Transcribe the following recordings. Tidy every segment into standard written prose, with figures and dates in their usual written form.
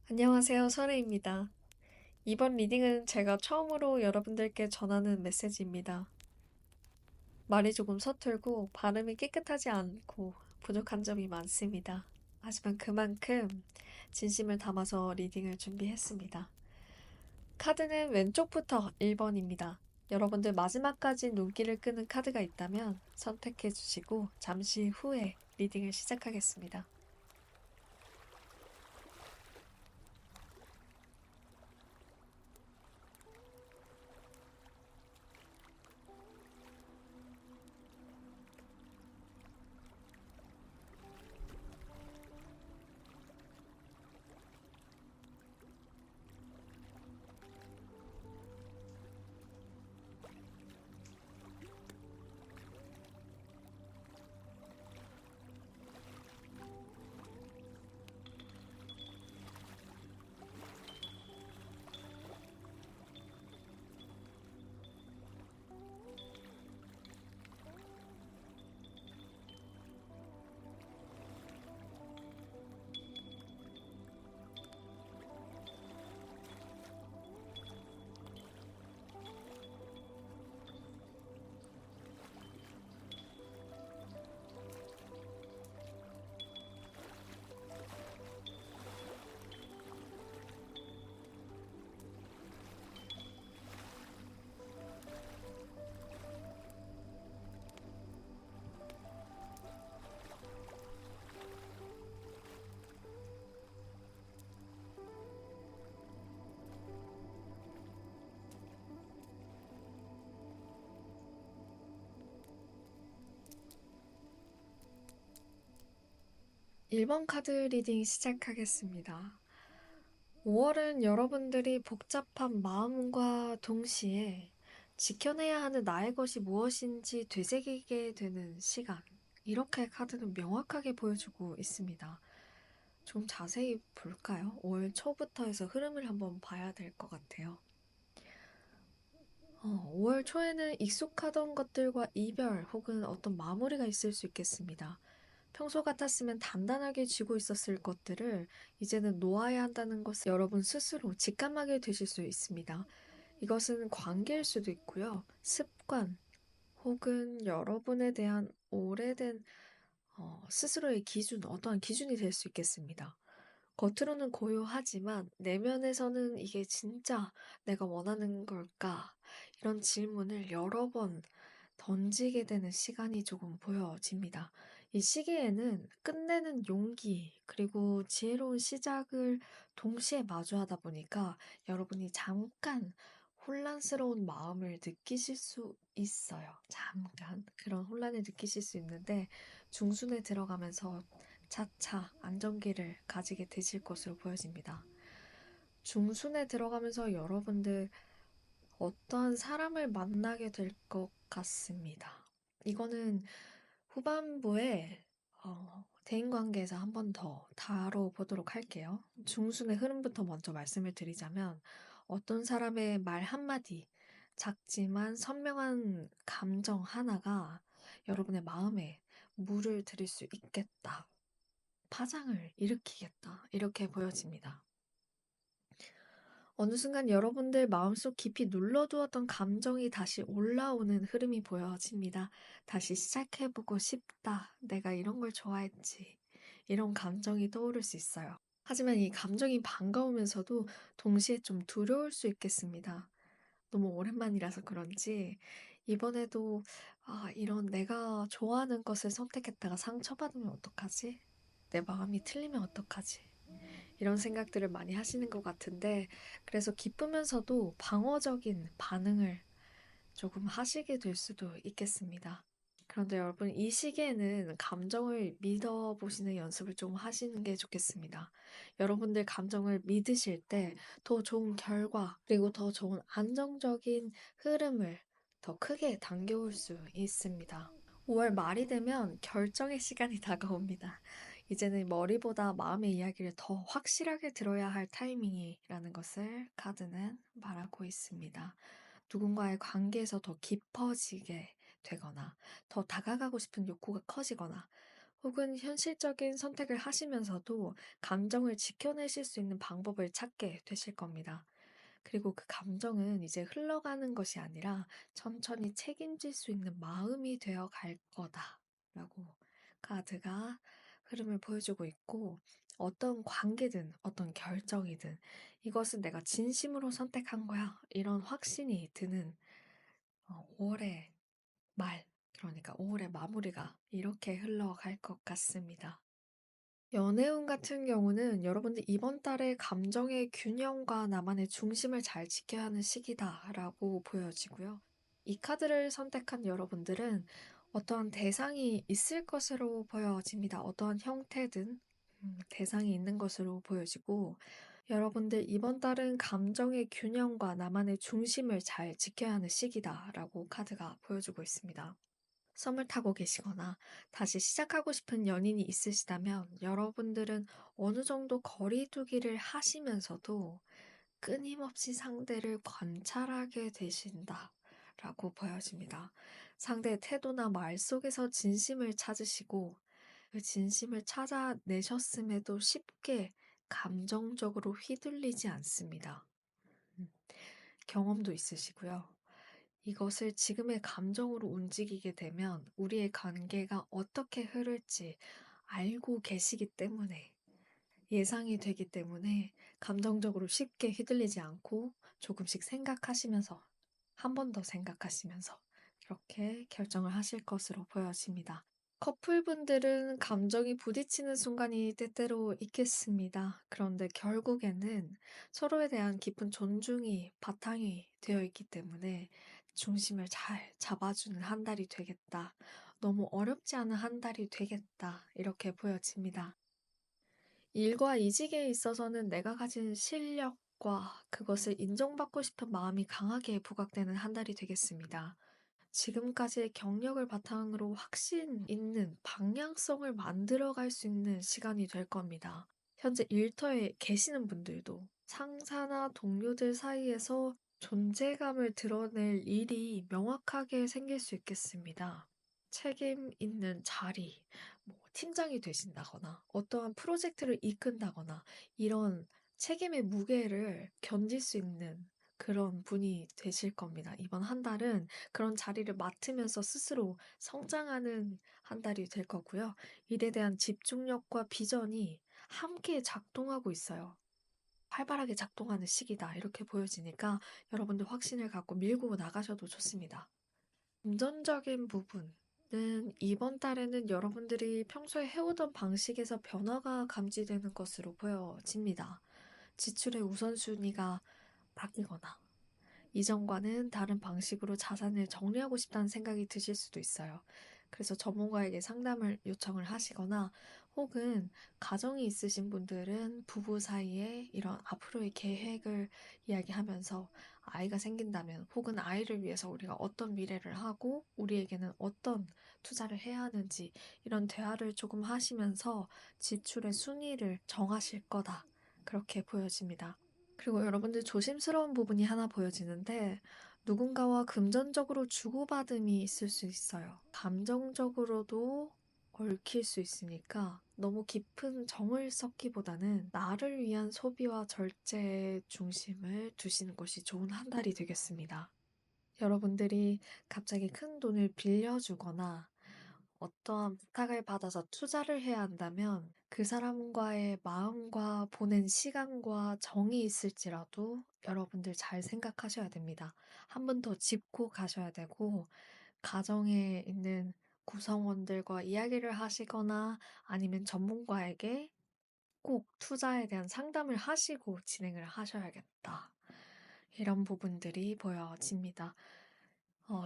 안녕하세요, 설혜입니다. 이번 리딩은 제가 처음으로 여러분들께 전하는 메시지입니다. 말이 조금 서툴고 발음이 깨끗하지 않고 부족한 점이 많습니다. 하지만 그만큼 진심을 담아서 리딩을 준비했습니다. 카드는 왼쪽부터 1번입니다. 여러분들 마지막까지 눈길을 끄는 카드가 있다면 선택해 주시고 잠시 후에 리딩을 시작하겠습니다. 1번 카드 리딩 시작하겠습니다. 5월은 여러분들이 복잡한 마음과 동시에 지켜내야 하는 나의 것이 무엇인지 되새기게 되는 시간. 이렇게 카드는 명확하게 보여주고 있습니다. 좀 자세히 볼까요? 5월 초부터 해서 흐름을 한번 봐야 될 것 같아요. 5월 초에는 익숙하던 것들과 이별 혹은 어떤 마무리가 있을 수 있겠습니다. 평소 같았으면 단단하게 쥐고 있었을 것들을 이제는 놓아야 한다는 것을 여러분 스스로 직감하게 되실 수 있습니다. 이것은 관계일 수도 있고요. 습관 혹은 여러분에 대한 오래된 스스로의 기준, 어떠한 기준이 될 수 있겠습니다. 겉으로는 고요하지만 내면에서는 이게 진짜 내가 원하는 걸까? 이런 질문을 여러 번 던지게 되는 시간이 조금 보여집니다. 이 시기에는 끝내는 용기, 그리고 지혜로운 시작을 동시에 마주하다 보니까 여러분이 잠깐 혼란스러운 마음을 느끼실 수 있어요. 잠깐 그런 혼란을 느끼실 수 있는데 중순에 들어가면서 차차 안정기를 가지게 되실 것으로 보여집니다. 중순에 들어가면서 여러분들 어떠한 사람을 만나게 될 것 같습니다. 이거는 후반부에 대인관계에서 한 번 더 다뤄보도록 할게요. 중순의 흐름부터 먼저 말씀을 드리자면 어떤 사람의 말 한마디, 작지만 선명한 감정 하나가 여러분의 마음에 물을 들일 수 있겠다. 파장을 일으키겠다. 이렇게 보여집니다. 어느 순간 여러분들 마음속 깊이 눌러두었던 감정이 다시 올라오는 흐름이 보여집니다. 다시 시작해보고 싶다. 내가 이런 걸 좋아했지. 이런 감정이 떠오를 수 있어요. 하지만 이 감정이 반가우면서도 동시에 좀 두려울 수 있겠습니다. 너무 오랜만이라서 그런지 이번에도 이런 내가 좋아하는 것을 선택했다가 상처받으면 어떡하지? 내 마음이 틀리면 어떡하지? 이런 생각들을 많이 하시는 것 같은데, 그래서 기쁘면서도 방어적인 반응을 조금 하시게 될 수도 있겠습니다. 그런데 여러분, 이 시기에는 감정을 믿어보시는 연습을 좀 하시는 게 좋겠습니다. 여러분들 감정을 믿으실 때 더 좋은 결과, 그리고 더 좋은 안정적인 흐름을 더 크게 당겨올 수 있습니다. 5월 말이 되면 결정의 시간이 다가옵니다. 이제는 머리보다 마음의 이야기를 더 확실하게 들어야 할 타이밍이라는 것을 카드는 말하고 있습니다. 누군가의 관계에서 더 깊어지게 되거나, 더 다가가고 싶은 욕구가 커지거나, 혹은 현실적인 선택을 하시면서도 감정을 지켜내실 수 있는 방법을 찾게 되실 겁니다. 그리고 그 감정은 이제 흘러가는 것이 아니라 천천히 책임질 수 있는 마음이 되어 갈 거다라고 카드가 흐름을 보여주고 있고, 어떤 관계든 어떤 결정이든 이것은 내가 진심으로 선택한 거야, 이런 확신이 드는 5월의 말, 그러니까 5월의 마무리가 이렇게 흘러갈 것 같습니다. 연애운 같은 경우는 여러분들 이번 달에 감정의 균형과 나만의 중심을 잘 지켜야 하는 시기다라고 보여지고요. 이 카드를 선택한 여러분들은 어떠한 대상이 있을 것으로 보여집니다. 어떠한 형태든 대상이 있는 것으로 보여지고, 여러분들 이번 달은 감정의 균형과 나만의 중심을 잘 지켜야 하는 시기다라고 카드가 보여주고 있습니다. 썸을 타고 계시거나 다시 시작하고 싶은 연인이 있으시다면 여러분들은 어느 정도 거리 두기를 하시면서도 끊임없이 상대를 관찰하게 되신다라고 보여집니다. 상대의 태도나 말 속에서 진심을 찾으시고, 그 진심을 찾아내셨음에도 쉽게 감정적으로 휘둘리지 않습니다. 음, 경험도 있으시고요. 이것을 지금의 감정으로 움직이게 되면 우리의 관계가 어떻게 흐를지 알고 계시기 때문에, 예상이 되기 때문에 감정적으로 쉽게 휘둘리지 않고 조금씩 생각하시면서, 한 번 더 생각하시면서 이렇게 결정을 하실 것으로 보여집니다. 커플분들은 감정이 부딪히는 순간이 때때로 있겠습니다. 그런데 결국에는 서로에 대한 깊은 존중이 바탕이 되어 있기 때문에 중심을 잘 잡아주는 한 달이 되겠다. 너무 어렵지 않은 한 달이 되겠다. 이렇게 보여집니다. 일과 이직에 있어서는 내가 가진 실력과 그것을 인정받고 싶은 마음이 강하게 부각되는 한 달이 되겠습니다. 지금까지의 경력을 바탕으로 확신 있는 방향성을 만들어갈 수 있는 시간이 될 겁니다. 현재 일터에 계시는 분들도 상사나 동료들 사이에서 존재감을 드러낼 일이 명확하게 생길 수 있겠습니다. 책임 있는 자리, 뭐 팀장이 되신다거나 어떠한 프로젝트를 이끈다거나 이런 책임의 무게를 견딜 수 있는 그런 분이 되실 겁니다. 이번 한 달은 그런 자리를 맡으면서 스스로 성장하는 한 달이 될 거고요. 일에 대한 집중력과 비전이 함께 작동하고 있어요. 활발하게 작동하는 시기다. 이렇게 보여지니까 여러분들 확신을 갖고 밀고 나가셔도 좋습니다. 금전적인 부분은 이번 달에는 여러분들이 평소에 해오던 방식에서 변화가 감지되는 것으로 보여집니다. 지출의 우선순위가 바뀌거나 이전과는 다른 방식으로 자산을 정리하고 싶다는 생각이 드실 수도 있어요. 그래서 전문가에게 상담을 요청을 하시거나, 혹은 가정이 있으신 분들은 부부 사이에 이런 앞으로의 계획을 이야기하면서 아이가 생긴다면, 혹은 아이를 위해서 우리가 어떤 미래를 하고 우리에게는 어떤 투자를 해야 하는지 이런 대화를 조금 하시면서 지출의 순위를 정하실 거다. 그렇게 보여집니다. 그리고 여러분들 조심스러운 부분이 하나 보여지는데, 누군가와 금전적으로 주고받음이 있을 수 있어요. 감정적으로도 얽힐 수 있으니까 너무 깊은 정을 섞기보다는 나를 위한 소비와 절제의 중심을 두시는 것이 좋은 한 달이 되겠습니다. 여러분들이 갑자기 큰 돈을 빌려주거나 어떠한 부탁을 받아서 투자를 해야 한다면 그 사람과의 마음과 보낸 시간과 정이 있을지라도 여러분들 잘 생각하셔야 됩니다. 한 번 더 짚고 가셔야 되고, 가정에 있는 구성원들과 이야기를 하시거나 아니면 전문가에게 꼭 투자에 대한 상담을 하시고 진행을 하셔야겠다. 이런 부분들이 보여집니다.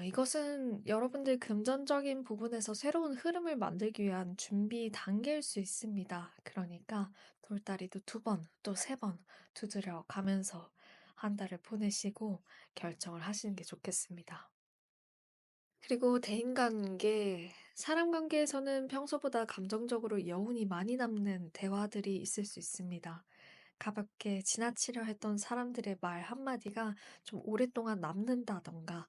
이것은 여러분들 금전적인 부분에서 새로운 흐름을 만들기 위한 준비 단계일 수 있습니다. 그러니까 돌다리도 2번, 또 3번 두드려 가면서 한 달을 보내시고 결정을 하시는 게 좋겠습니다. 그리고 대인관계, 사람 관계에서는 평소보다 감정적으로 여운이 많이 남는 대화들이 있을 수 있습니다. 가볍게 지나치려 했던 사람들의 말 한마디가 좀 오랫동안 남는다던가,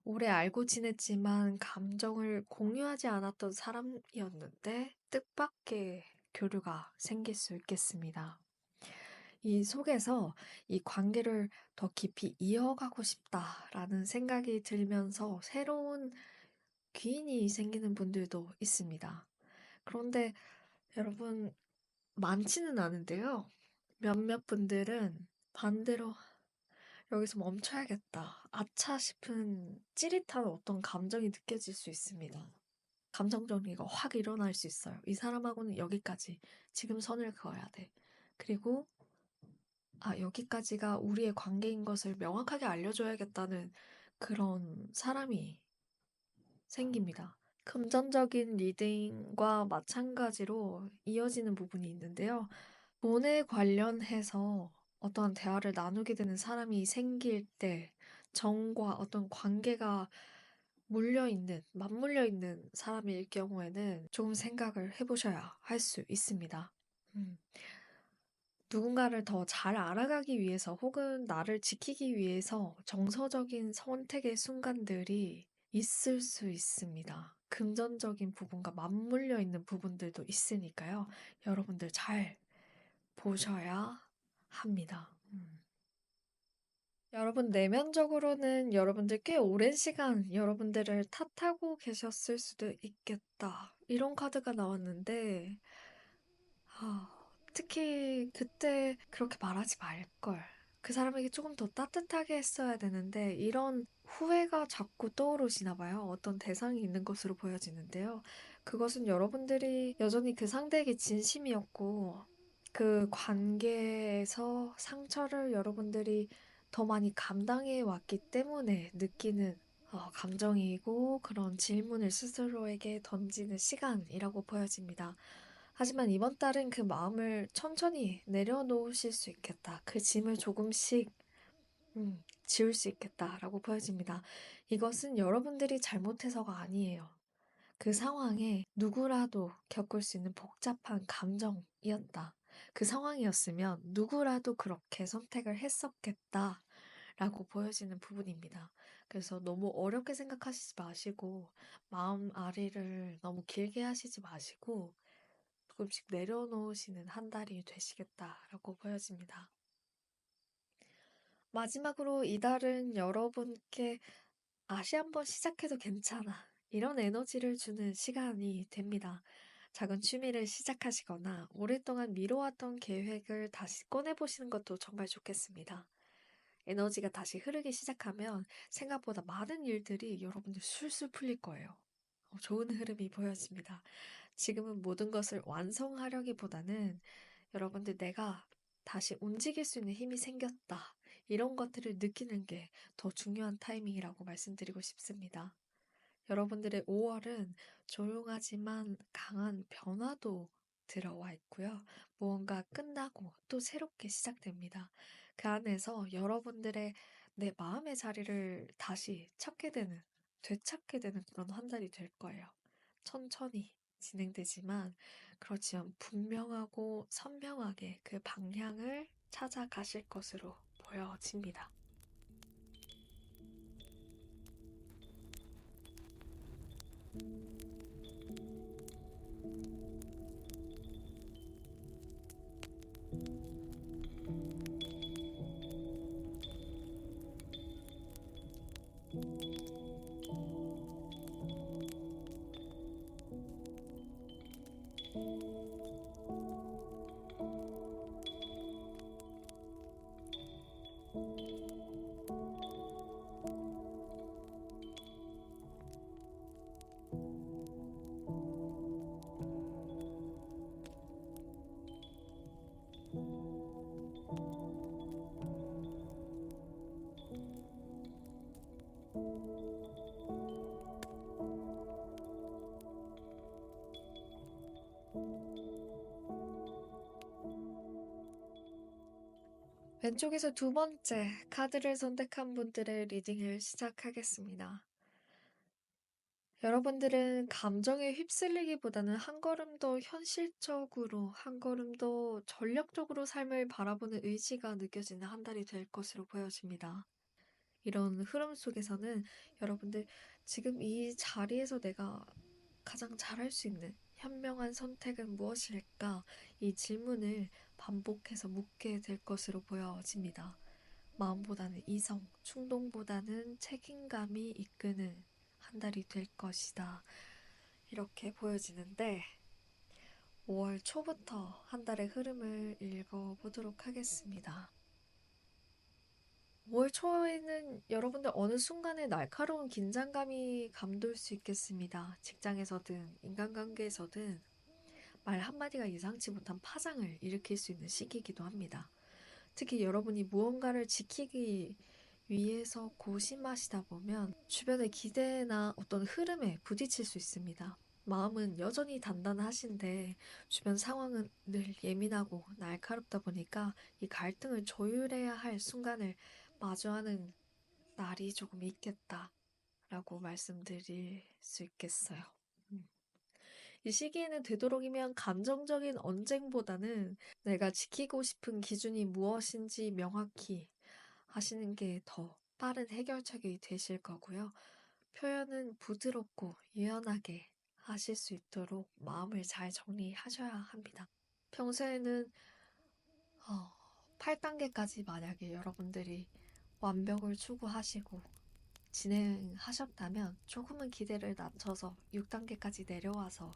오래 알고 지냈지만 감정을 공유하지 않았던 사람이었는데 뜻밖의 교류가 생길 수 있겠습니다. 이 속에서 이 관계를 더 깊이 이어가고 싶다라는 생각이 들면서 새로운 귀인이 생기는 분들도 있습니다. 그런데 여러분, 많지는 않은데요. 몇몇 분들은 반대로 여기서 멈춰야겠다. 아차 싶은 찌릿한 어떤 감정이 느껴질 수 있습니다. 감정 정리가 확 일어날 수 있어요. 이 사람하고는 여기까지. 지금 선을 그어야 돼. 그리고 여기까지가 우리의 관계인 것을 명확하게 알려줘야겠다는 그런 사람이 생깁니다. 금전적인 리딩과 마찬가지로 이어지는 부분이 있는데요. 돈에 관련해서 어떤 대화를 나누게 되는 사람이 생길 때 정과 어떤 관계가 맞물려 있는 사람일 경우에는 조금 생각을 해보셔야 할 수 있습니다. 음, 누군가를 더 잘 알아가기 위해서 혹은 나를 지키기 위해서 정서적인 선택의 순간들이 있을 수 있습니다. 금전적인 부분과 맞물려 있는 부분들도 있으니까요. 여러분들 잘 보셔야 합니다. 여러분, 내면적으로는 여러분들 꽤 오랜 시간 여러분들을 탓하고 계셨을 수도 있겠다. 이런 카드가 나왔는데, 아, 특히 그때 그렇게 말하지 말걸. 그 사람에게 조금 더 따뜻하게 했어야 되는데, 이런 후회가 자꾸 떠오르시나 봐요. 어떤 대상이 있는 것으로 보여지는데요. 그것은 여러분들이 여전히 그 상대에게 진심이었고, 그 관계에서 상처를 여러분들이 더 많이 감당해 왔기 때문에 느끼는 감정이고 그런 질문을 스스로에게 던지는 시간이라고 보여집니다. 하지만 이번 달은 그 마음을 천천히 내려놓으실 수 있겠다. 그 짐을 조금씩 지울 수 있겠다라고 보여집니다. 이것은 여러분들이 잘못해서가 아니에요. 그 상황에 누구라도 겪을 수 있는 복잡한 감정이었다. 그 상황이었으면 누구라도 그렇게 선택을 했었겠다라고 보여지는 부분입니다. 그래서 너무 어렵게 생각하시지 마시고 마음 아리를 너무 길게 하시지 마시고 조금씩 내려놓으시는 한 달이 되시겠다라고 보여집니다. 마지막으로 이달은 여러분께 다시 한번 시작해도 괜찮아. 이런 에너지를 주는 시간이 됩니다. 작은 취미를 시작하시거나 오랫동안 미뤄왔던 계획을 다시 꺼내보시는 것도 정말 좋겠습니다. 에너지가 다시 흐르기 시작하면 생각보다 많은 일들이 여러분들 술술 풀릴 거예요. 좋은 흐름이 보여집니다. 지금은 모든 것을 완성하려기보다는 여러분들 내가 다시 움직일 수 있는 힘이 생겼다. 이런 것들을 느끼는 게 더 중요한 타이밍이라고 말씀드리고 싶습니다. 여러분들의 5월은 조용하지만 강한 변화도 들어와 있고요. 무언가 끝나고 또 새롭게 시작됩니다. 그 안에서 여러분들의 내 마음의 자리를 다시 되찾게 되는 그런 한 달이 될 거예요. 천천히 진행되지만 그렇지만 분명하고 선명하게 그 방향을 찾아가실 것으로 보여집니다. 왼쪽에서 두 번째 카드를 선택한 분들의 리딩을 시작하겠습니다. 여러분들은 감정에 휩쓸리기보다는 한 걸음 더 현실적으로, 한 걸음 더 전략적으로 삶을 바라보는 의지가 느껴지는 한 달이 될 것으로 보여집니다. 이런 흐름 속에서는 여러분들 지금 이 자리에서 내가 가장 잘할 수 있는 현명한 선택은 무엇일까? 이 질문을 반복해서 묻게 될 것으로 보여집니다. 마음보다는 이성, 충동보다는 책임감이 이끄는 한 달이 될 것이다. 이렇게 보여지는데 5월 초부터 한 달의 흐름을 읽어보도록 하겠습니다. 5월 초에는 여러분들 어느 순간에 날카로운 긴장감이 감돌 수 있겠습니다. 직장에서든 인간관계에서든 말 한마디가 예상치 못한 파장을 일으킬 수 있는 시기이기도 합니다. 특히 여러분이 무언가를 지키기 위해서 고심하시다 보면 주변의 기대나 어떤 흐름에 부딪힐 수 있습니다. 마음은 여전히 단단하신데 주변 상황은 늘 예민하고 날카롭다 보니까 이 갈등을 조율해야 할 순간을 마주하는 날이 조금 있겠다라고 말씀드릴 수 있겠어요. 음. 이 시기에는 되도록이면 감정적인 언쟁보다는 내가 지키고 싶은 기준이 무엇인지 명확히 하시는 게 더 빠른 해결책이 되실 거고요. 표현은 부드럽고 유연하게 하실 수 있도록 마음을 잘 정리하셔야 합니다. 평소에는 8단계까지 만약에 여러분들이 완벽을 추구하시고 진행하셨다면 조금은 기대를 낮춰서 6단계까지 내려와서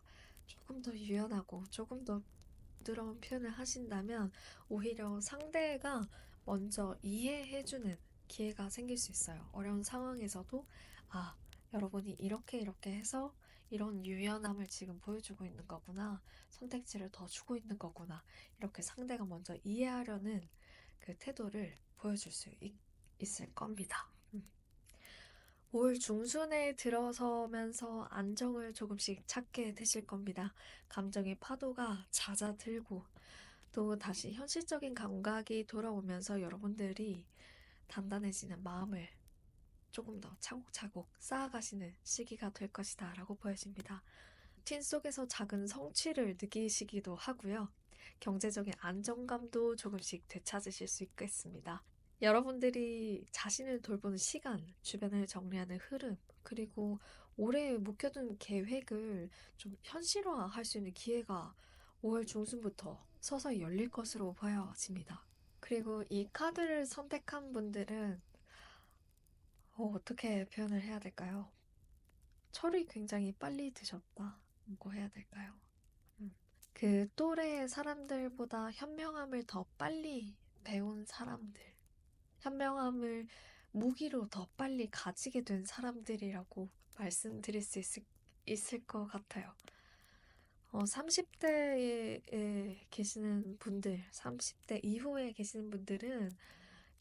조금 더 유연하고 조금 더 부드러운 표현을 하신다면 오히려 상대가 먼저 이해해주는 기회가 생길 수 있어요. 어려운 상황에서도 아, 여러분이 이렇게 이렇게 해서 이런 유연함을 지금 보여주고 있는 거구나. 선택지를 더 주고 있는 거구나. 이렇게 상대가 먼저 이해하려는 그 태도를 보여줄 수 있을 겁니다. 올 중순에 들어서면서 안정을 조금씩 찾게 되실 겁니다. 감정의 파도가 잦아들고 또 다시 현실적인 감각이 돌아오면서 여러분들이 단단해지는 마음을 조금 더 차곡차곡 쌓아가시는 시기가 될 것이다 라고 보여집니다. 루틴 속에서 작은 성취를 느끼시기도 하고요. 경제적인 안정감도 조금씩 되찾으실 수 있겠습니다. 여러분들이 자신을 돌보는 시간, 주변을 정리하는 흐름, 그리고 올해 묵혀둔 계획을 좀 현실화할 수 있는 기회가 5월 중순부터 서서히 열릴 것으로 보여집니다. 그리고 이 카드를 선택한 분들은 어떻게 표현을 해야 될까요? 철이 굉장히 빨리 드셨다고 해야 될까요? 음. 그 또래의 사람들보다 현명함을 더 빨리 배운 사람들, 현명함을 무기로 더 빨리 가지게 된 사람들이라고 말씀드릴 수 있을 것 같아요. 30대에 계시는 분들, 30대 이후에 계시는 분들은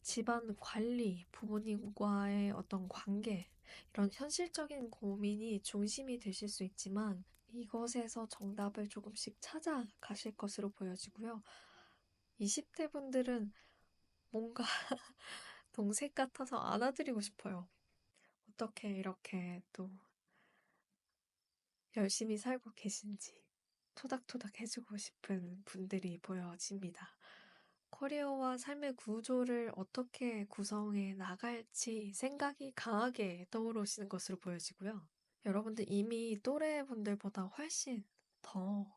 집안 관리, 부모님과의 어떤 관계, 이런 현실적인 고민이 중심이 되실 수 있지만 이것에서 정답을 조금씩 찾아가실 것으로 보여지고요. 20대 분들은 뭔가 동생 같아서 안아드리고 싶어요. 어떻게 이렇게 또 열심히 살고 계신지 토닥토닥 해주고 싶은 분들이 보여집니다. 커리어와 삶의 구조를 어떻게 구성해 나갈지 생각이 강하게 떠오르시는 것으로 보여지고요. 여러분들 이미 또래 분들보다 훨씬 더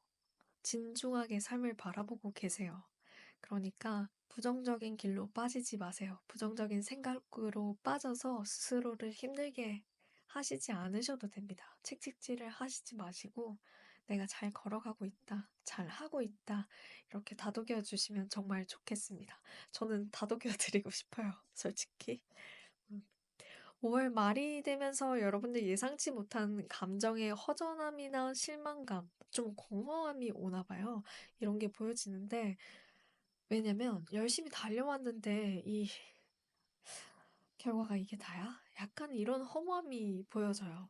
진중하게 삶을 바라보고 계세요. 그러니까 부정적인 길로 빠지지 마세요. 부정적인 생각으로 빠져서 스스로를 힘들게 하시지 않으셔도 됩니다. 책찍질을 하시지 마시고 내가 잘 걸어가고 있다, 잘 하고 있다 이렇게 다독여 주시면 정말 좋겠습니다. 저는 다독여 드리고 싶어요. 솔직히. 5월 말이 되면서 여러분들 예상치 못한 감정의 허전함이나 실망감, 좀 공허함이 오나 봐요. 이런 게 보여지는데 왜냐면 열심히 달려왔는데 이 결과가 이게 다야? 약간 이런 허무함이 보여져요.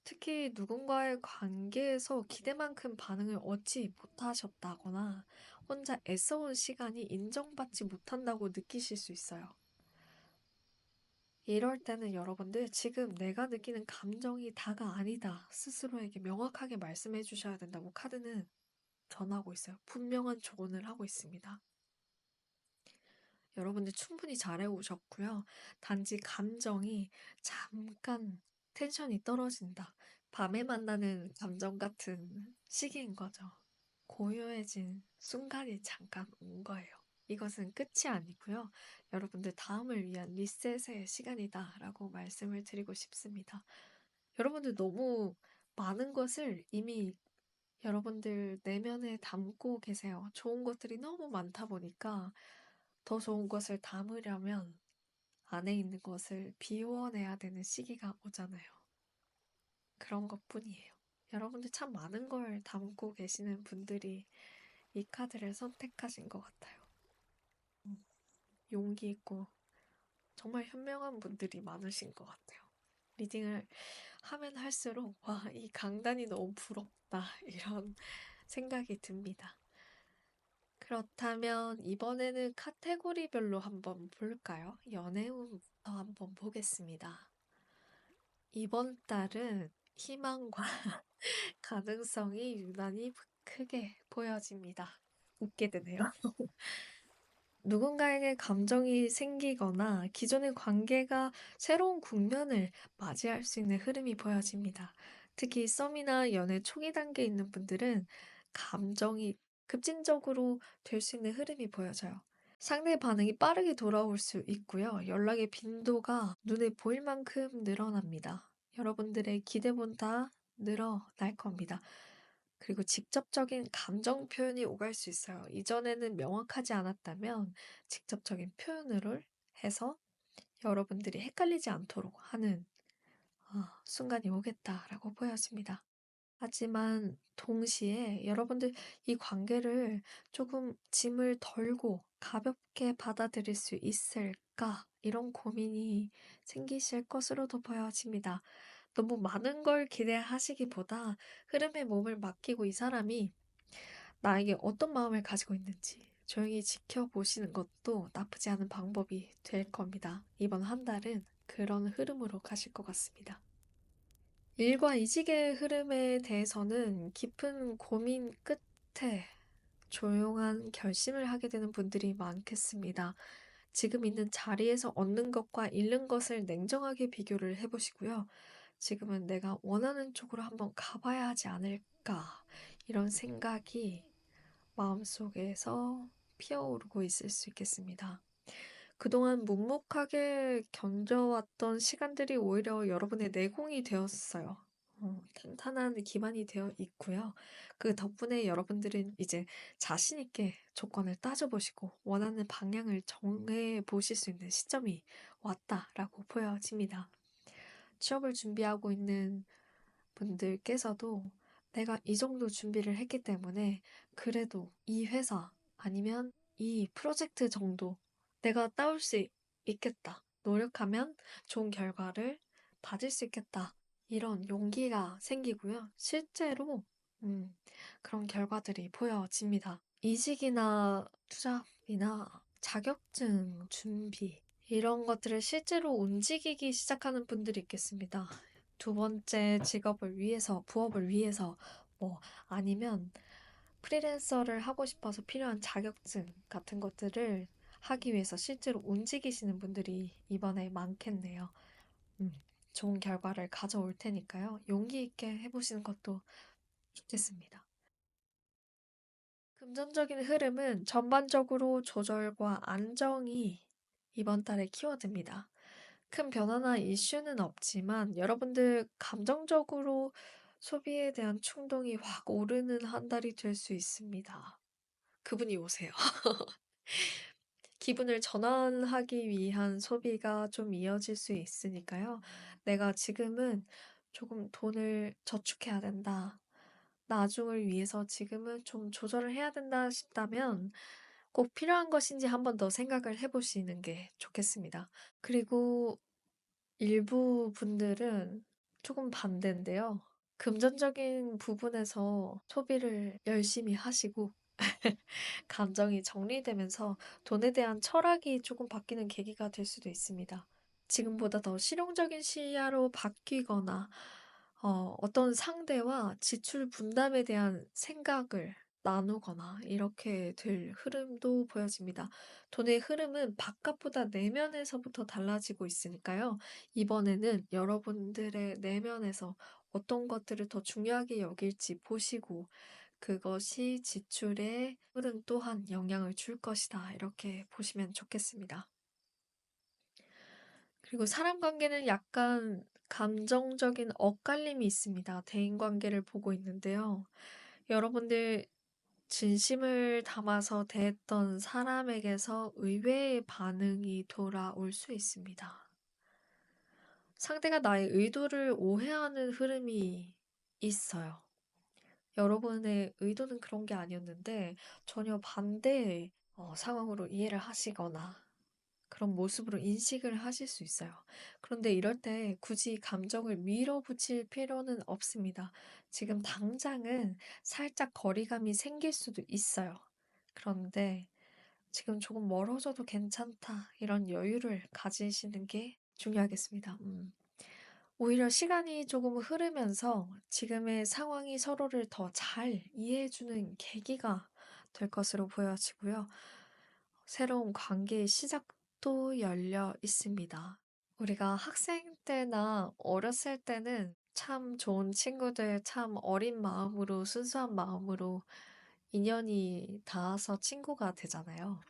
특히 누군가의 관계에서 기대만큼 반응을 얻지 못하셨다거나 혼자 애써온 시간이 인정받지 못한다고 느끼실 수 있어요. 이럴 때는 여러분들 지금 내가 느끼는 감정이 다가 아니다. 스스로에게 명확하게 말씀해 주셔야 된다고 카드는 전하고 있어요. 분명한 조언을 하고 있습니다. 여러분들 충분히 잘해 오셨고요. 단지 감정이 잠깐 텐션이 떨어진다. 밤에 만나는 감정 같은 시기인 거죠. 고요해진 순간이 잠깐 온 거예요. 이것은 끝이 아니고요. 여러분들 다음을 위한 리셋의 시간이다라고 말씀을 드리고 싶습니다. 여러분들 너무 많은 것을 이미 여러분들 내면에 담고 계세요. 좋은 것들이 너무 많다 보니까 더 좋은 것을 담으려면 안에 있는 것을 비워내야 되는 시기가 오잖아요. 그런 것뿐이에요. 여러분들 참 많은 걸 담고 계시는 분들이 이 카드를 선택하신 것 같아요. 용기 있고 정말 현명한 분들이 많으신 것 같아요. 리딩을 하면 할수록 와, 이 강단이 너무 부럽다 이런 생각이 듭니다. 그렇다면 이번에는 카테고리별로 한번 볼까요? 연애운부터 한번 보겠습니다. 이번 달은 희망과 가능성이 유난히 크게 보여집니다. 웃게 되네요. 누군가에게 감정이 생기거나 기존의 관계가 새로운 국면을 맞이할 수 있는 흐름이 보여집니다. 특히 썸이나 연애 초기 단계에 있는 분들은 감정이 급진적으로 될 수 있는 흐름이 보여져요. 상대 반응이 빠르게 돌아올 수 있고요. 연락의 빈도가 눈에 보일 만큼 늘어납니다. 여러분들의 기대보다 늘어날 겁니다. 그리고 직접적인 감정 표현이 오갈 수 있어요. 이전에는 명확하지 않았다면 직접적인 표현을 해서 여러분들이 헷갈리지 않도록 하는 순간이 오겠다라고 보여집니다. 하지만 동시에 여러분들 이 관계를 조금 짐을 덜고 가볍게 받아들일 수 있을까? 이런 고민이 생기실 것으로도 보여집니다. 너무 많은 걸 기대하시기보다 흐름에 몸을 맡기고 이 사람이 나에게 어떤 마음을 가지고 있는지 조용히 지켜보시는 것도 나쁘지 않은 방법이 될 겁니다. 이번 한 달은 그런 흐름으로 가실 것 같습니다. 일과 이직의 흐름에 대해서는 깊은 고민 끝에 조용한 결심을 하게 되는 분들이 많겠습니다. 지금 있는 자리에서 얻는 것과 잃는 것을 냉정하게 비교를 해보시고요. 지금은 내가 원하는 쪽으로 한번 가봐야 하지 않을까, 이런 생각이 마음속에서 피어오르고 있을 수 있겠습니다. 그동안 묵묵하게 견뎌왔던 시간들이 오히려 여러분의 내공이 되었어요. 탄탄한 기반이 되어 있고요. 그 덕분에 여러분들은 이제 자신 있게 조건을 따져보시고 원하는 방향을 정해 보실 수 있는 시점이 왔다라고 보여집니다. 취업을 준비하고 있는 분들께서도 내가 이 정도 준비를 했기 때문에 그래도 이 회사 아니면 이 프로젝트 정도 내가 따올 수 있겠다. 노력하면 좋은 결과를 받을 수 있겠다. 이런 용기가 생기고요. 실제로 그런 결과들이 보여집니다. 이직이나 투잡이나 자격증 준비 이런 것들을 실제로 움직이기 시작하는 분들이 있겠습니다. 두 번째 직업을 위해서, 부업을 위해서, 뭐, 아니면 프리랜서를 하고 싶어서 필요한 자격증 같은 것들을 하기 위해서 실제로 움직이시는 분들이 이번에 많겠네요. 좋은 결과를 가져올 테니까요. 용기 있게 해보시는 것도 좋겠습니다. 금전적인 흐름은 전반적으로 조절과 안정이 이번 달의 키워드입니다. 큰 변화나 이슈는 없지만 여러분들 감정적으로 소비에 대한 충동이 확 오르는 한 달이 될 수 있습니다. 그분이 오세요. 기분을 전환하기 위한 소비가 좀 이어질 수 있으니까요. 내가 지금은 조금 돈을 저축해야 된다. 나중을 위해서 지금은 좀 조절을 해야 된다 싶다면 꼭 필요한 것인지 한 번 더 생각을 해보시는 게 좋겠습니다. 그리고 일부 분들은 조금 반대인데요. 금전적인 부분에서 소비를 열심히 하시고 감정이 정리되면서 돈에 대한 철학이 조금 바뀌는 계기가 될 수도 있습니다. 지금보다 더 실용적인 시야로 바뀌거나 어떤 상대와 지출 분담에 대한 생각을 나누거나 이렇게 될 흐름도 보여집니다. 돈의 흐름은 바깥보다 내면에서부터 달라지고 있으니까요. 이번에는 여러분들의 내면에서 어떤 것들을 더 중요하게 여길지 보시고 그것이 지출의 흐름 또한 영향을 줄 것이다. 이렇게 보시면 좋겠습니다. 그리고 사람 관계는 약간 감정적인 엇갈림이 있습니다. 대인 관계를 보고 있는데요. 여러분들 진심을 담아서 대했던 사람에게서 의외의 반응이 돌아올 수 있습니다. 상대가 나의 의도를 오해하는 흐름이 있어요. 여러분의 의도는 그런 게 아니었는데 전혀 반대의 상황으로 이해를 하시거나 그런 모습으로 인식을 하실 수 있어요. 그런데 이럴 때 굳이 감정을 밀어붙일 필요는 없습니다. 지금 당장은 살짝 거리감이 생길 수도 있어요. 그런데 지금 조금 멀어져도 괜찮다. 이런 여유를 가지시는 게 중요하겠습니다. 오히려 시간이 조금 흐르면서 지금의 상황이 서로를 더 잘 이해해주는 계기가 될 것으로 보여지고요. 새로운 관계의 시작도 열려 있습니다. 우리가 학생 때나 어렸을 때는 참 좋은 친구들, 참 어린 마음으로, 순수한 마음으로 인연이 닿아서 친구가 되잖아요.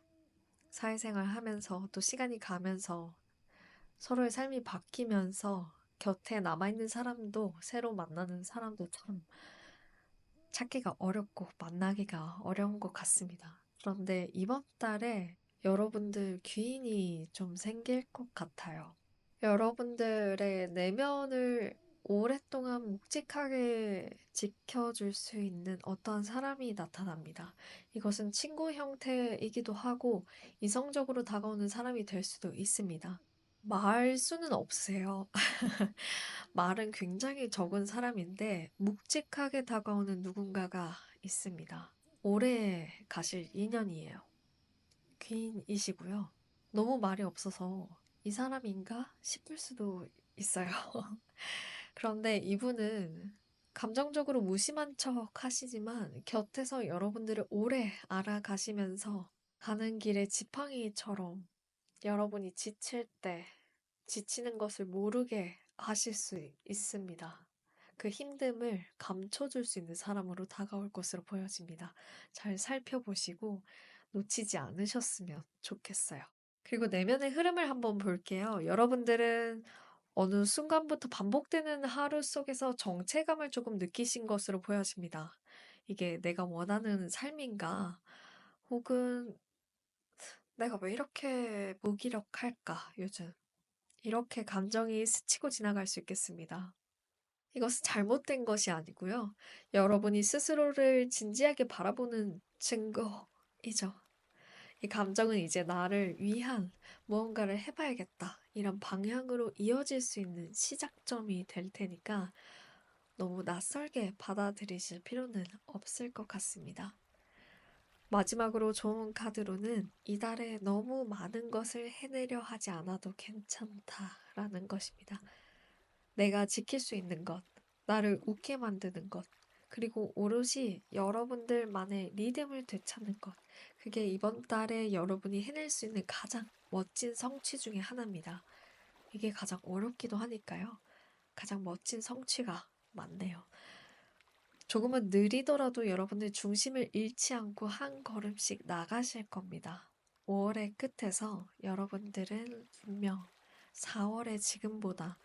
사회생활 하면서 또 시간이 가면서 서로의 삶이 바뀌면서 곁에 남아있는 사람도 새로 만나는 사람도 참 찾기가 어렵고 만나기가 어려운 것 같습니다. 그런데 이번 달에 여러분들 귀인이 좀 생길 것 같아요. 여러분들의 내면을 오랫동안 묵직하게 지켜줄 수 있는 어떠한 사람이 나타납니다. 이것은 친구 형태이기도 하고 이성적으로 다가오는 사람이 될 수도 있습니다. 말 수는 없으세요. 말은 굉장히 적은 사람인데 묵직하게 다가오는 누군가가 있습니다. 오래 가실 인연이에요. 귀인이시고요. 너무 말이 없어서 이 사람인가 싶을 수도 있어요. 그런데 이분은 감정적으로 무심한 척 하시지만 곁에서 여러분들을 오래 알아가시면서 가는 길에 지팡이처럼 여러분이 지칠 때 지치는 것을 모르게 하실 수 있습니다. 그 힘듦을 감춰줄 수 있는 사람으로 다가올 것으로 보여집니다. 잘 살펴보시고 놓치지 않으셨으면 좋겠어요. 그리고 내면의 흐름을 한번 볼게요. 여러분들은 어느 순간부터 반복되는 하루 속에서 정체감을 조금 느끼신 것으로 보여집니다. 이게 내가 원하는 삶인가? 혹은 내가 왜 이렇게 무기력할까, 요즘? 이렇게 감정이 스치고 지나갈 수 있겠습니다. 이것은 잘못된 것이 아니고요. 여러분이 스스로를 진지하게 바라보는 증거이죠. 이 감정은 이제 나를 위한 무언가를 해봐야겠다. 이런 방향으로 이어질 수 있는 시작점이 될 테니까 너무 낯설게 받아들이실 필요는 없을 것 같습니다. 마지막으로 좋은 카드로는 이달에 너무 많은 것을 해내려 하지 않아도 괜찮다라는 것입니다. 내가 지킬 수 있는 것, 나를 웃게 만드는 것, 그리고 오롯이 여러분들만의 리듬을 되찾는 것. 그게 이번 달에 여러분이 해낼 수 있는 가장 멋진 성취 중에 하나입니다. 이게 가장 어렵기도 하니까요. 가장 멋진 성취가 많네요. 조금은 느리더라도 여러분들 중심을 잃지 않고 한 걸음씩 나가실 겁니다. 5월의 끝에서 여러분들은 분명 4월의 지금보다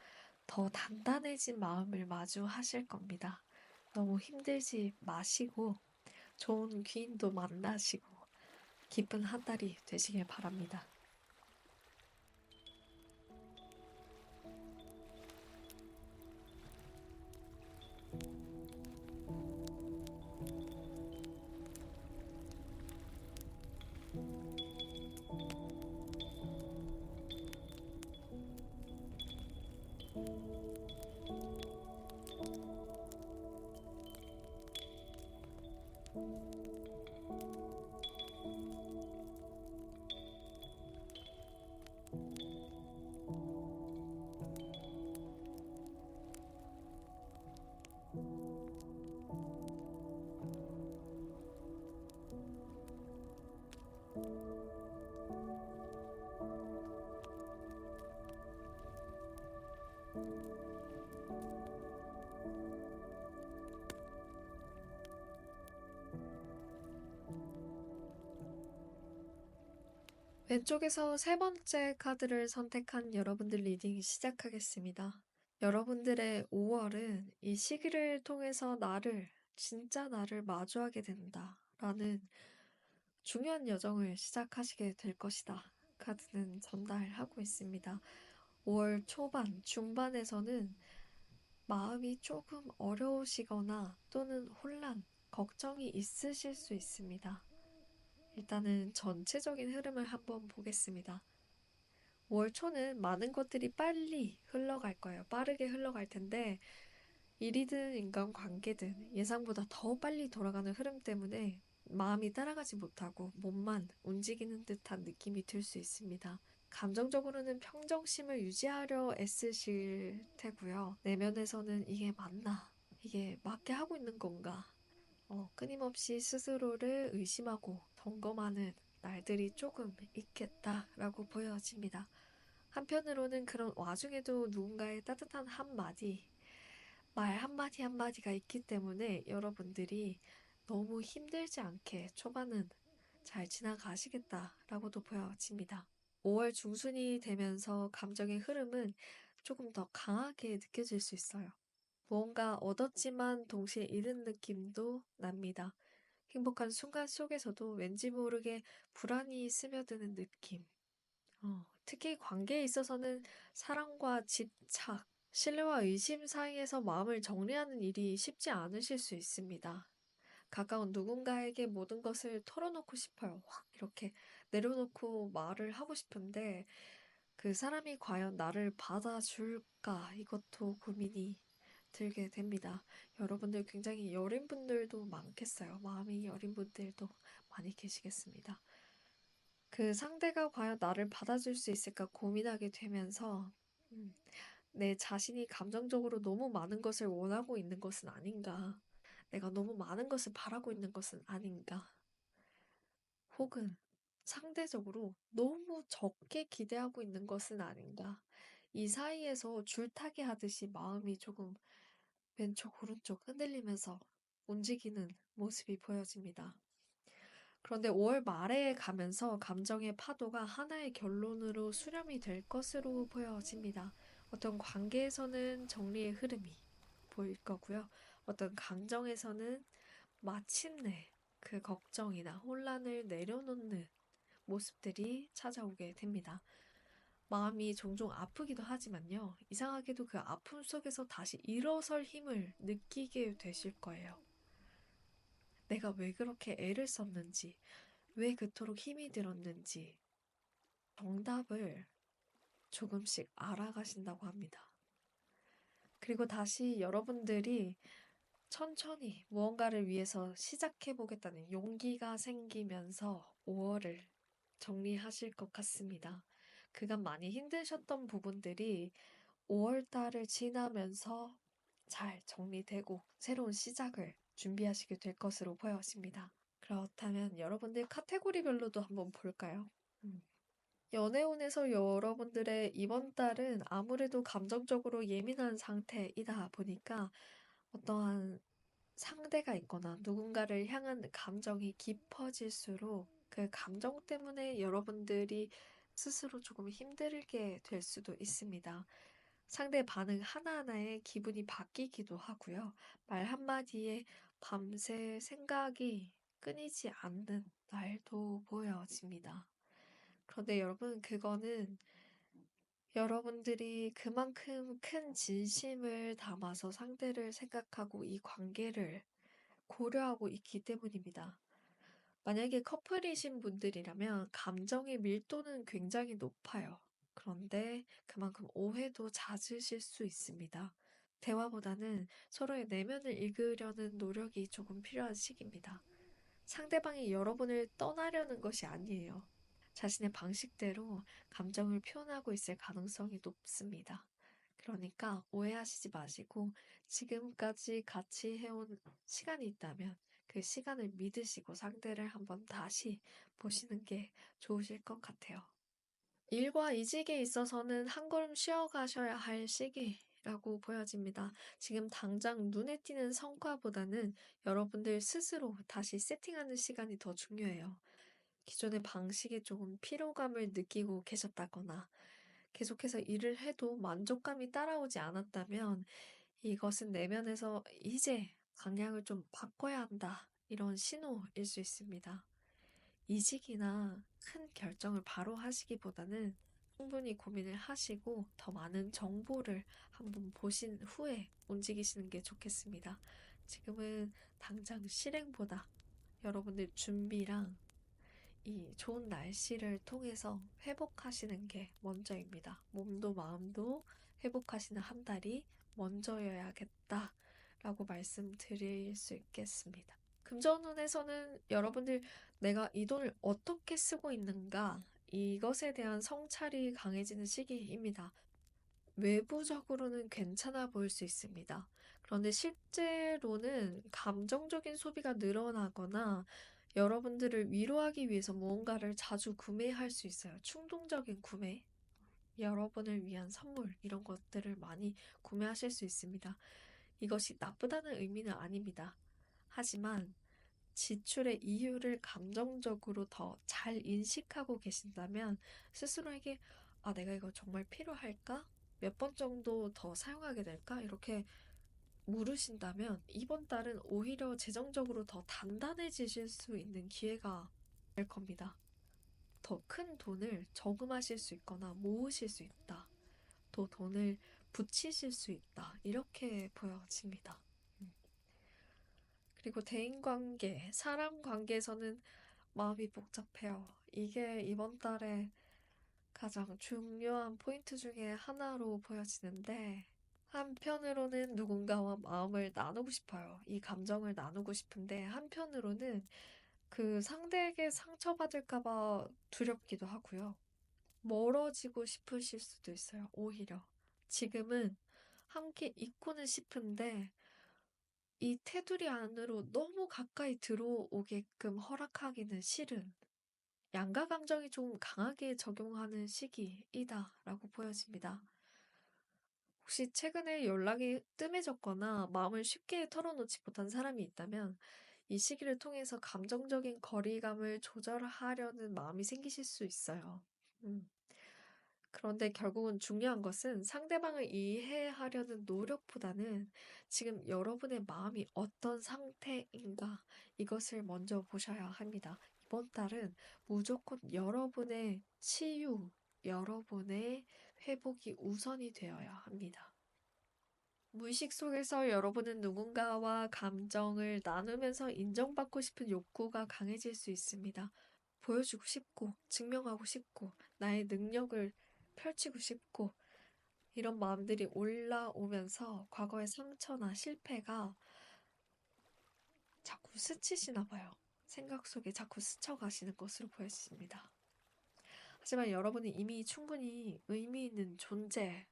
더 단단해진 마음을 마주하실 겁니다. 너무 힘들지 마시고 좋은 귀인도 만나시고 기쁜 한 달이 되시길 바랍니다. 왼쪽에서 세 번째 카드를 선택한 여러분들 리딩 시작하겠습니다. 여러분들의 5월은 이 시기를 통해서 진짜 나를 마주하게 된다. 라는 중요한 여정을 시작하시게 될 것이다. 카드는 전달하고 있습니다. 5월 초반, 중반에서는 마음이 조금 어려우시거나 또는 혼란, 걱정이 있으실 수 있습니다. 일단은 전체적인 흐름을 한번 보겠습니다. 5월 초는 많은 것들이 빨리 흘러갈 거예요. 빠르게 흘러갈 텐데, 일이든 인간관계든 예상보다 더 빨리 돌아가는 흐름 때문에 마음이 따라가지 못하고 몸만 움직이는 듯한 느낌이 들 수 있습니다. 감정적으로는 평정심을 유지하려 애쓰실 테고요. 내면에서는 이게 맞나? 이게 맞게 하고 있는 건가? 끊임없이 스스로를 의심하고 점검하는 날들이 조금 있겠다라고 보여집니다. 한편으로는 그런 와중에도 누군가의 따뜻한 한마디, 말 한마디 한마디가 있기 때문에 여러분들이 너무 힘들지 않게 초반은 잘 지나가시겠다라고도 보여집니다. 5월 중순이 되면서 감정의 흐름은 조금 더 강하게 느껴질 수 있어요. 무언가 얻었지만 동시에 잃은 느낌도 납니다. 행복한 순간 속에서도 왠지 모르게 불안이 스며드는 느낌. 특히 관계에 있어서는 사랑과 집착, 신뢰와 의심 사이에서 마음을 정리하는 일이 쉽지 않으실 수 있습니다. 가까운 누군가에게 모든 것을 털어놓고 싶어요. 확 이렇게 내려놓고 말을 하고 싶은데 그 사람이 과연 나를 받아줄까? 이것도 고민이 들게 됩니다. 여러분들 굉장히 여린 분들도 많겠어요. 마음이 여린 분들도 많이 계시겠습니다. 그 상대가 과연 나를 받아줄 수 있을까 고민하게 되면서, 음, 내 자신이 감정적으로 너무 많은 것을 원하고 있는 것은 아닌가? 내가 너무 많은 것을 바라고 있는 것은 아닌가? 혹은 상대적으로 너무 적게 기대하고 있는 것은 아닌가? 이 사이에서 줄타기 하듯이 마음이 조금 왼쪽, 오른쪽 흔들리면서 움직이는 모습이 보여집니다. 그런데 5월 말에 가면서 감정의 파도가 하나의 결론으로 수렴이 될 것으로 보여집니다. 어떤 관계에서는 정리의 흐름이 보일 거고요. 어떤 감정에서는 마침내 그 걱정이나 혼란을 내려놓는 모습들이 찾아오게 됩니다. 마음이 종종 아프기도 하지만요. 이상하게도 그 아픔 속에서 다시 일어설 힘을 느끼게 되실 거예요. 내가 왜 그렇게 애를 썼는지, 왜 그토록 힘이 들었는지 정답을 조금씩 알아가신다고 합니다. 그리고 다시 여러분들이 천천히 무언가를 위해서 시작해보겠다는 용기가 생기면서 5월을 정리하실 것 같습니다. 그간 많이 힘드셨던 부분들이 5월 달을 지나면서 잘 정리되고 새로운 시작을 준비하시게 될 것으로 보여집니다. 그렇다면 여러분들 카테고리별로도 한번 볼까요? 음. 연애운에서 여러분들의 이번 달은 아무래도 감정적으로 예민한 상태이다 보니까 어떠한 상대가 있거나 누군가를 향한 감정이 깊어질수록 그 감정 때문에 여러분들이 스스로 조금 힘들게 될 수도 있습니다. 상대 반응 하나하나에 기분이 바뀌기도 하고요. 말 한마디에 밤새 생각이 끊이지 않는 날도 보여집니다. 그런데 여러분, 그거는 여러분들이 그만큼 큰 진심을 담아서 상대를 생각하고 이 관계를 고려하고 있기 때문입니다. 만약에 커플이신 분들이라면 감정의 밀도는 굉장히 높아요. 그런데 그만큼 오해도 잦으실 수 있습니다. 대화보다는 서로의 내면을 읽으려는 노력이 조금 필요한 시기입니다. 상대방이 여러분을 떠나려는 것이 아니에요. 자신의 방식대로 감정을 표현하고 있을 가능성이 높습니다. 그러니까 오해하시지 마시고 지금까지 같이 해온 시간이 있다면 그 시간을 믿으시고 상대를 한번 다시 보시는 게 좋으실 것 같아요. 일과 이직에 있어서는 한 걸음 쉬어가셔야 할 시기라고 보여집니다. 지금 당장 눈에 띄는 성과보다는 여러분들 스스로 다시 세팅하는 시간이 더 중요해요. 기존의 방식에 조금 피로감을 느끼고 계셨다거나 계속해서 일을 해도 만족감이 따라오지 않았다면 이것은 내면에서 이제 방향을 좀 바꿔야 한다. 이런 신호일 수 있습니다. 이직이나 큰 결정을 바로 하시기보다는 충분히 고민을 하시고 더 많은 정보를 한번 보신 후에 움직이시는 게 좋겠습니다. 지금은 당장 실행보다 여러분들 준비랑 이 좋은 날씨를 통해서 회복하시는 게 먼저입니다. 몸도 마음도 회복하시는 한 달이 먼저여야겠다라고 말씀드릴 수 있겠습니다. 금전운에서는 여러분들 내가 이 돈을 어떻게 쓰고 있는가 이것에 대한 성찰이 강해지는 시기입니다. 외부적으로는 괜찮아 보일 수 있습니다. 그런데 실제로는 감정적인 소비가 늘어나거나 여러분들을 위로하기 위해서 무언가를 자주 구매할 수 있어요. 충동적인 구매, 여러분을 위한 선물, 이런 것들을 많이 구매하실 수 있습니다. 이것이 나쁘다는 의미는 아닙니다. 하지만 지출의 이유를 감정적으로 더 잘 인식하고 계신다면 스스로에게 아, 내가 이거 정말 필요할까? 몇 번 정도 더 사용하게 될까? 이렇게 물으신다면 이번 달은 오히려 재정적으로 더 단단해지실 수 있는 기회가 될 겁니다. 더 큰 돈을 저금하실 수 있거나 모으실 수 있다. 더 돈을 붙이실 수 있다. 이렇게 보여집니다. 그리고 대인관계, 사람 관계에서는 마음이 복잡해요. 이게 이번 달에 가장 중요한 포인트 중에 하나로 보여지는데, 한편으로는 누군가와 마음을 나누고 싶어요. 이 감정을 나누고 싶은데, 한편으로는 그 상대에게 상처받을까봐 두렵기도 하고요. 멀어지고 싶으실 수도 있어요, 오히려. 지금은 함께 있고는 싶은데, 이 테두리 안으로 너무 가까이 들어오게끔 허락하기는 싫은 양가 감정이 좀 강하게 적용하는 시기이다라고 보여집니다. 혹시 최근에 연락이 뜸해졌거나 마음을 쉽게 털어놓지 못한 사람이 있다면 이 시기를 통해서 감정적인 거리감을 조절하려는 마음이 생기실 수 있어요. 음. 그런데 결국은 중요한 것은 상대방을 이해하려는 노력보다는 지금 여러분의 마음이 어떤 상태인가 이것을 먼저 보셔야 합니다. 이번 달은 무조건 여러분의 치유, 여러분의 회복이 우선이 되어야 합니다. 무의식 속에서 여러분은 누군가와 감정을 나누면서 인정받고 싶은 욕구가 강해질 수 있습니다. 보여주고 싶고, 증명하고 싶고, 나의 능력을 펼치고 싶고, 이런 마음들이 올라오면서 과거의 상처나 실패가 자꾸 스치시나 봐요. 생각 속에 자꾸 스쳐가시는 것으로 보여집니다. 하지만 여러분은 이미 충분히 의미 있는 존재인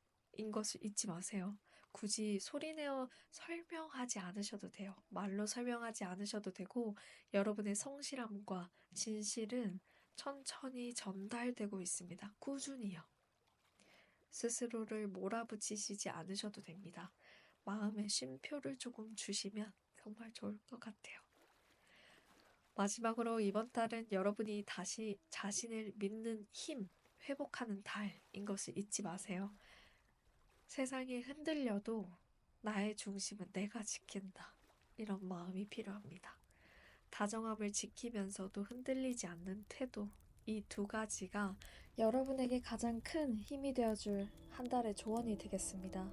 것을 잊지 마세요. 굳이 소리내어 설명하지 않으셔도 돼요. 말로 설명하지 않으셔도 되고, 여러분의 성실함과 진실은 천천히 전달되고 있습니다. 꾸준히요. 스스로를 몰아붙이시지 않으셔도 됩니다. 마음의 쉼표를 조금 주시면 정말 좋을 것 같아요. 마지막으로 이번 달은 여러분이 다시 자신을 믿는 힘, 회복하는 달인 것을 잊지 마세요. 세상이 흔들려도 나의 중심은 내가 지킨다. 이런 마음이 필요합니다. 다정함을 지키면서도 흔들리지 않는 태도. 이 두 가지가 여러분에게 가장 큰 힘이 되어줄 한 달의 조언이 되겠습니다.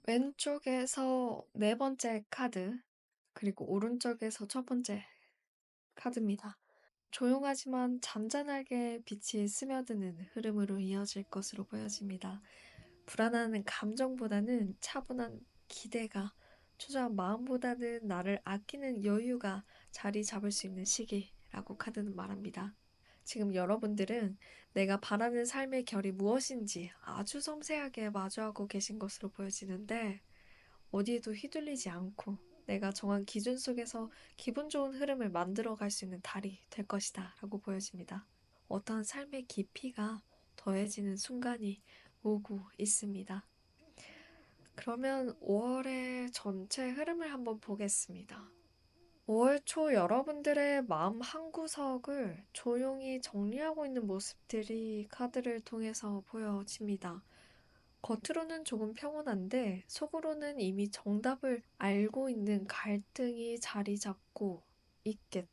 왼쪽에서 네 번째 카드, 그리고 오른쪽에서 첫 번째 카드입니다. 조용하지만 잔잔하게 빛이 스며드는 흐름으로 이어질 것으로 보여집니다. 불안한 감정보다는 차분한 기대가, 초조한 마음보다는 나를 아끼는 여유가 자리 잡을 수 있는 시기라고 카드는 말합니다. 지금 여러분들은 내가 바라는 삶의 결이 무엇인지 아주 섬세하게 마주하고 계신 것으로 보여지는데, 어디에도 휘둘리지 않고 내가 정한 기준 속에서 기분 좋은 흐름을 만들어 갈 수 있는 달이 될 것이다 라고 보여집니다. 어떠한 삶의 깊이가 더해지는 순간이 오고 있습니다. 그러면 5월의 전체 흐름을 한번 보겠습니다. 5월 초 여러분들의 마음 한구석을 조용히 정리하고 있는 모습들이 카드를 통해서 보여집니다. 겉으로는 조금 평온한데 속으로는 이미 정답을 알고 있는 갈등이 자리 잡고 있겠다라고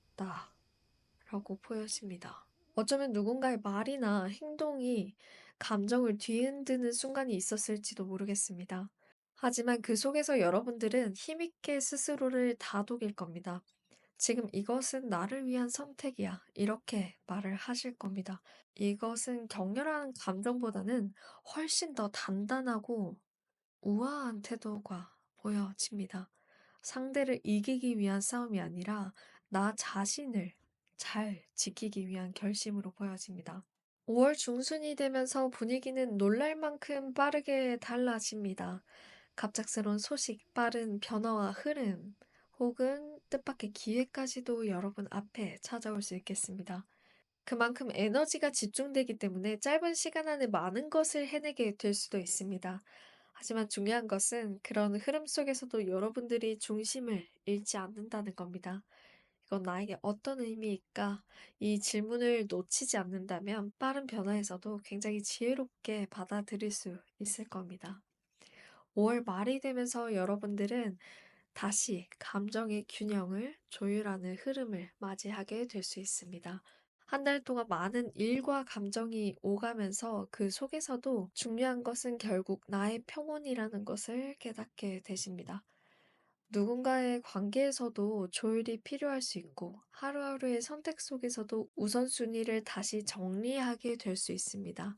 보여집니다. 어쩌면 누군가의 말이나 행동이 감정을 뒤흔드는 순간이 있었을지도 모르겠습니다. 하지만 그 속에서 여러분들은 힘있게 스스로를 다독일 겁니다. 지금 이것은 나를 위한 선택이야. 이렇게 말을 하실 겁니다. 이것은 격렬한 감정보다는 훨씬 더 단단하고 우아한 태도가 보여집니다. 상대를 이기기 위한 싸움이 아니라 나 자신을 잘 지키기 위한 결심으로 보여집니다. 5월 중순이 되면서 분위기는 놀랄 만큼 빠르게 달라집니다. 갑작스러운 소식, 빠른 변화와 흐름, 혹은 뜻밖의 기회까지도 여러분 앞에 찾아올 수 있겠습니다. 그만큼 에너지가 집중되기 때문에 짧은 시간 안에 많은 것을 해내게 될 수도 있습니다. 하지만 중요한 것은 그런 흐름 속에서도 여러분들이 중심을 잃지 않는다는 겁니다. 이건 나에게 어떤 의미일까? 이 질문을 놓치지 않는다면 빠른 변화에서도 굉장히 지혜롭게 받아들일 수 있을 겁니다. 5월 말이 되면서 여러분들은 다시 감정의 균형을 조율하는 흐름을 맞이하게 될 수 있습니다. 한 달 동안 많은 일과 감정이 오가면서 그 속에서도 중요한 것은 결국 나의 평온이라는 것을 깨닫게 되십니다. 누군가의 관계에서도 조율이 필요할 수 있고 하루하루의 선택 속에서도 우선순위를 다시 정리하게 될 수 있습니다.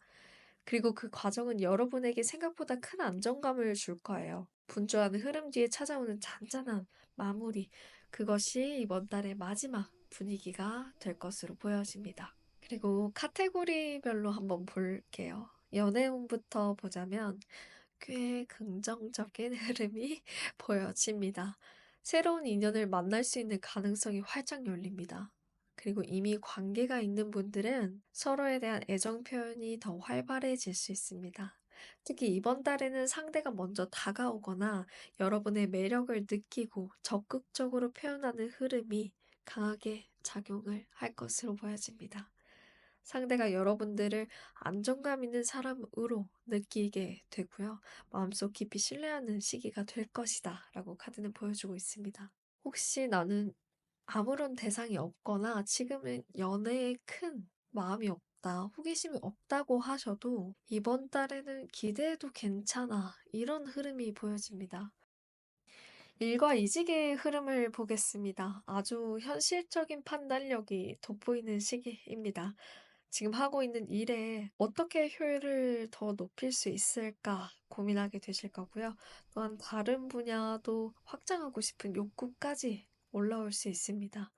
그리고 그 과정은 여러분에게 생각보다 큰 안정감을 줄 거예요. 분주한 흐름 뒤에 찾아오는 잔잔한 마무리, 그것이 이번 달의 마지막 분위기가 될 것으로 보여집니다. 그리고 카테고리별로 한번 볼게요. 연애운부터 보자면 꽤 긍정적인 흐름이 보여집니다. 새로운 인연을 만날 수 있는 가능성이 활짝 열립니다. 그리고 이미 관계가 있는 분들은 서로에 대한 애정 표현이 더 활발해질 수 있습니다. 특히 이번 달에는 상대가 먼저 다가오거나 여러분의 매력을 느끼고 적극적으로 표현하는 흐름이 강하게 작용을 할 것으로 보여집니다. 상대가 여러분들을 안정감 있는 사람으로 느끼게 되고요. 마음속 깊이 신뢰하는 시기가 될 것이다 라고 카드는 보여주고 있습니다. 혹시 나는 아무런 대상이 없거나 지금은 연애에 큰 마음이 없다, 호기심이 없다고 하셔도 이번 달에는 기대해도 괜찮아, 이런 흐름이 보여집니다. 일과 이직의 흐름을 보겠습니다. 아주 현실적인 판단력이 돋보이는 시기입니다. 지금 하고 있는 일에 어떻게 효율을 더 높일 수 있을까 고민하게 되실 거고요. 또한 다른 분야도 확장하고 싶은 욕구까지 올라올 수 있습니다.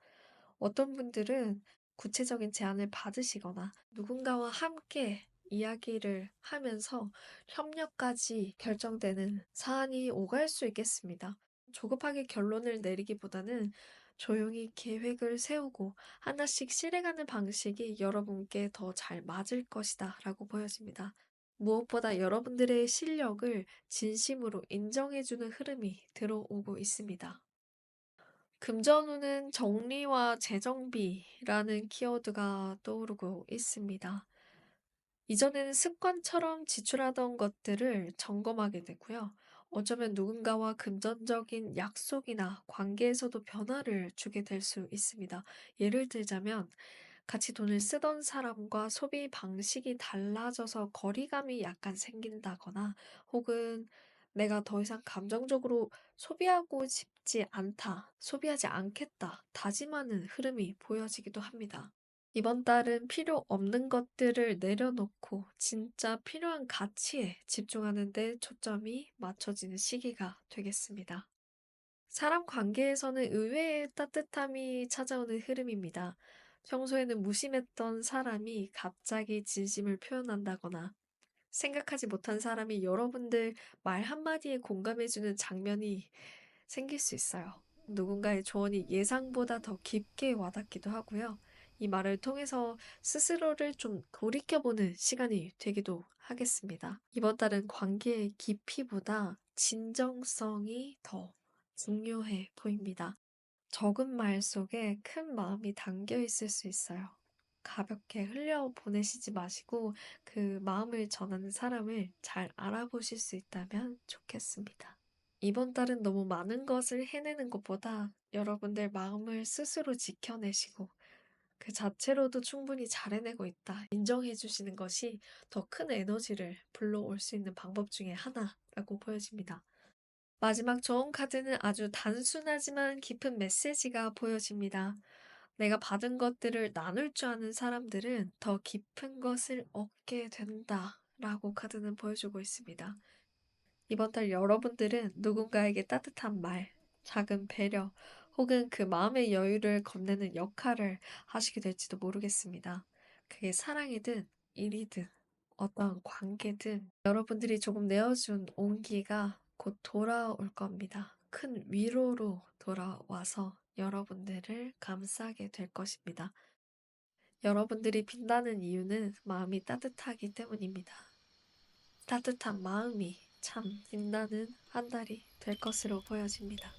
어떤 분들은 구체적인 제안을 받으시거나 누군가와 함께 이야기를 하면서 협력까지 결정되는 사안이 오갈 수 있겠습니다. 조급하게 결론을 내리기보다는 조용히 계획을 세우고 하나씩 실행하는 방식이 여러분께 더 잘 맞을 것이다 라고 보여집니다. 무엇보다 여러분들의 실력을 진심으로 인정해주는 흐름이 들어오고 있습니다. 금전운은 정리와 재정비라는 키워드가 떠오르고 있습니다. 이전에는 습관처럼 지출하던 것들을 점검하게 되고요. 어쩌면 누군가와 금전적인 약속이나 관계에서도 변화를 주게 될 수 있습니다. 예를 들자면 같이 돈을 쓰던 사람과 소비 방식이 달라져서 거리감이 약간 생긴다거나 혹은 내가 더 이상 감정적으로 소비하고 싶지 않다, 소비하지 않겠다, 다짐하는 흐름이 보여지기도 합니다. 이번 달은 필요 없는 것들을 내려놓고 진짜 필요한 가치에 집중하는 데 초점이 맞춰지는 시기가 되겠습니다. 사람 관계에서는 의외의 따뜻함이 찾아오는 흐름입니다. 평소에는 무심했던 사람이 갑자기 진심을 표현한다거나 생각하지 못한 사람이 여러분들 말 한마디에 공감해주는 장면이 생길 수 있어요. 누군가의 조언이 예상보다 더 깊게 와닿기도 하고요. 이 말을 통해서 스스로를 좀 돌이켜보는 시간이 되기도 하겠습니다. 이번 달은 관계의 깊이보다 진정성이 더 중요해 보입니다. 적은 말 속에 큰 마음이 담겨 있을 수 있어요. 가볍게 흘려 보내시지 마시고 그 마음을 전하는 사람을 잘 알아보실 수 있다면 좋겠습니다. 이번 달은 너무 많은 것을 해내는 것보다 여러분들 마음을 스스로 지켜내시고 그 자체로도 충분히 잘 해내고 있다. 인정해 주시는 것이 더 큰 에너지를 불러올 수 있는 방법 중에 하나라고 보여집니다. 마지막 좋은 카드는 아주 단순하지만 깊은 메시지가 보여집니다. 내가 받은 것들을 나눌 줄 아는 사람들은 더 깊은 것을 얻게 된다. 라고 카드는 보여주고 있습니다. 이번 달 여러분들은 누군가에게 따뜻한 말, 작은 배려, 혹은 그 마음의 여유를 건네는 역할을 하시게 될지도 모르겠습니다. 그게 사랑이든 일이든 어떤 관계든 여러분들이 조금 내어준 온기가 곧 돌아올 겁니다. 큰 위로로 돌아와서 여러분들을 감싸게 될 것입니다. 여러분들이 빛나는 이유는 마음이 따뜻하기 때문입니다. 따뜻한 마음이 참 빛나는 한 달이 될 것으로 보여집니다.